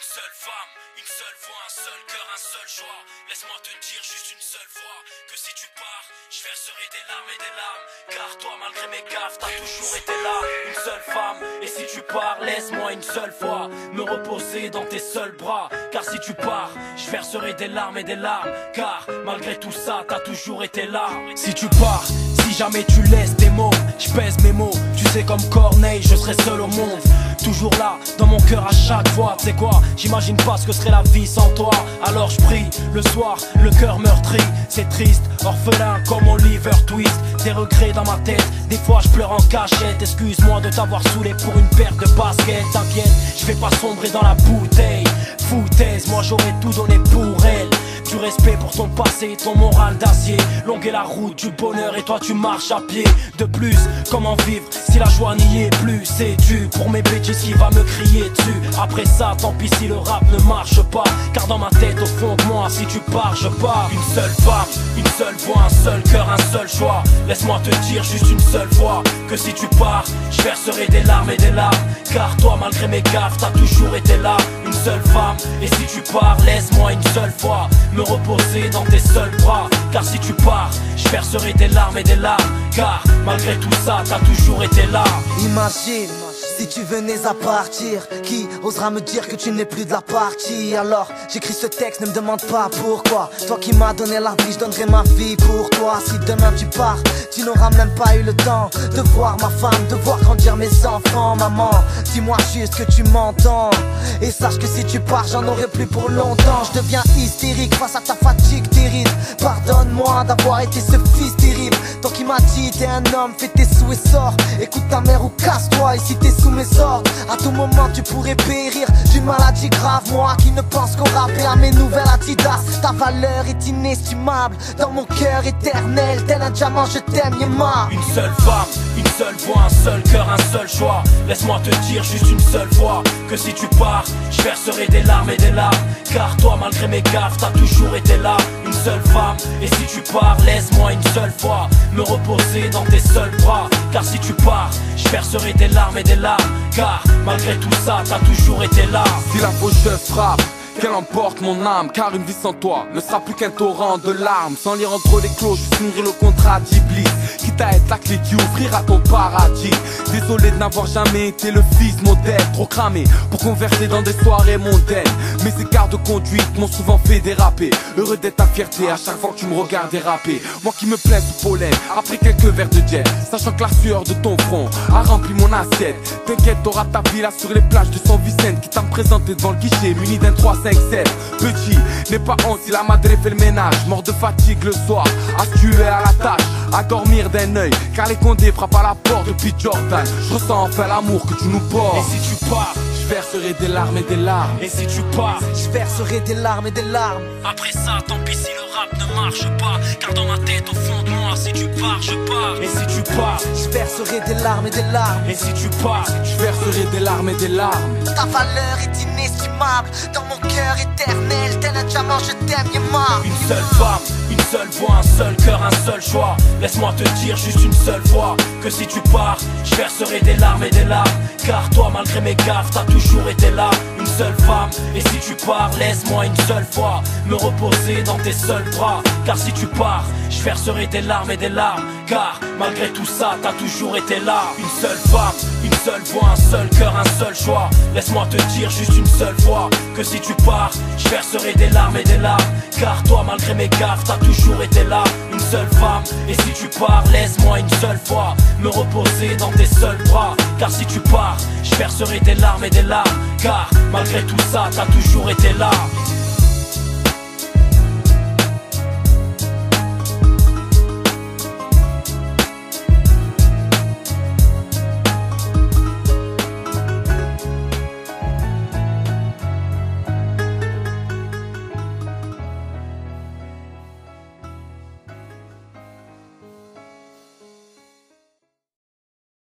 Une seule femme, une seule voix, un seul cœur, un seul choix. Laisse-moi te dire juste une seule fois que si tu pars, je verserai des larmes et des larmes. Car toi, malgré mes gaffes, t'as toujours été là. Une seule femme, et si tu pars, laisse-moi une seule fois me reposer dans tes seuls bras. Car si tu pars, je verserai des larmes et des larmes. Car malgré tout ça, t'as toujours été là. Si tu pars, si jamais tu laisses tes mots, je pèse mes mots. Tu sais comme Corneille, je serai seul au monde. Toujours là, dans mon cœur à chaque fois. Tu sais quoi, j'imagine pas ce que serait la vie sans toi. Alors je prie, le soir, le cœur meurtri. C'est triste, orphelin comme Oliver Twist. Des regrets dans ma tête, des fois je pleure en cachette. Excuse-moi de t'avoir saoulé pour une paire de baskets. T'inquiète, je vais pas sombrer dans la bouteille. Foutaise, moi j'aurais tout donné pour elle. Du respect pour ton passé, ton moral d'acier. Longue est la route du bonheur et toi tu marches à pied. De plus, comment vivre si la joie n'y est plus? C'est dû pour mes bêtises qui va me crier dessus. Après ça, tant pis si le rap ne marche pas. Car dans ma tête, au fond de moi, si tu pars, je pars. Une seule femme, une seule voix, un seul cœur, un seul choix. Laisse-moi te dire juste une seule fois que si tu pars, je verserai des larmes et des larmes. Car toi, malgré mes gaffes, t'as toujours été là. Une seule femme, et si tu pars, laisse-moi une seule fois me reposer dans tes seuls bras. Car si tu pars, je verserai des larmes et des larmes. Car malgré tout ça, t'as toujours été là. Imagine si tu venais à partir, qui osera me dire que tu n'es plus de la partie? Alors j'écris ce texte, ne me demande pas pourquoi. Toi qui m'as donné la vie, je donnerai ma vie pour toi. Si demain tu pars, tu n'auras même pas eu le temps de voir ma femme, de voir grandir mes enfants. Maman, dis-moi juste que tu m'entends. Et sache que si tu pars, j'en aurai plus pour longtemps. Je deviens hystérique face à ta fatigue terrible. Pardonne-moi d'avoir été ce fils terrible. Toi qui m'as dit t'es un homme, fais tes sous et sors. Écoute ta mère ou casse-toi. Et si t'es sous mes ordres, à tout moment tu pourrais périr d'une maladie grave. Moi qui ne pense qu'au rap et à mes nouvelles Adidas. Ta valeur est inestimable dans mon cœur éternel. Tel un diamant, je t'aime, Yema. Une seule femme, une seule voix, un seul cœur, un seul choix. Laisse-moi te dire juste une seule fois que si tu pars, je verserai des larmes et des larmes. Car toi, malgré mes gaffes, t'as toujours été là. Une seule femme, et si tu pars, laisse-moi une seule fois me reposer dans tes seuls bras. Car si tu pars, je verserai des larmes et des larmes. Car malgré tout ça, t'as toujours été là. Si la faucheuse frappe, qu'elle emporte mon âme. Car une vie sans toi ne sera plus qu'un torrent de larmes. Sans lire entre les cloches, je signerai le contrat d'Iblis. Quitte à être la clé qui ouvrira ton paradis. Désolé de n'avoir jamais été le fils modèle. Trop cramé pour converser dans des soirées mondaines. Mes écarts de conduite m'ont souvent fait déraper. Heureux d'être ta fierté à chaque fois que tu me regardes déraper. Moi qui me plains sous pollen, après quelques verres de jet. Sachant que la sueur de ton front a rempli mon assiette. T'inquiète, t'auras ta villa sur les plages de San Vicente. Qui t'a me présenté devant le guichet muni d'un 357. Petit, n'aie pas honte si la madre fait le ménage. Mort de fatigue le soir, à se tuer à la tâche, à dormir d'un œil. Car les condés frappent à la porte depuis Jordan. Je ressens enfin l'amour que tu nous portes. Et si tu pars, je verserai des larmes et des larmes. et si tu pars, Je verserai des larmes et des larmes. après ça, tant pis si le rap ne marche pas. Car dans ma tête, au fond de moi, si tu pars, je pars. Et si tu pars, Je verserai des larmes et des larmes. et si tu pars, Je verserai des larmes et des larmes. Ta valeur est inestimable dans mon cœur éternel. Tel un diamant, je t'aime, Yema. une seule femme, une seule voix, un seul cœur, un seul choix. Laisse-moi te dire juste une seule fois que si tu pars, je verserai des larmes et des larmes. Car toi, malgré mes gaffes, t'as toujours été là. Une seule femme, et si tu pars, laisse-moi une seule fois me reposer dans tes seuls bras. Car si tu pars, je verserai des larmes et des larmes. Car malgré tout ça, t'as toujours été là. Une seule femme, une seule voix, un seul cœur, un seul choix. Laisse-moi te dire juste une seule fois que si tu pars, je verserai des larmes et des larmes. Car toi, malgré mes gaffes, t'as toujours été là. Une seule femme, et si tu pars, laisse-moi une seule fois me reposer dans tes seuls bras. Car si tu pars, je verserai des larmes et des larmes. Car malgré tout ça, t'as toujours été là.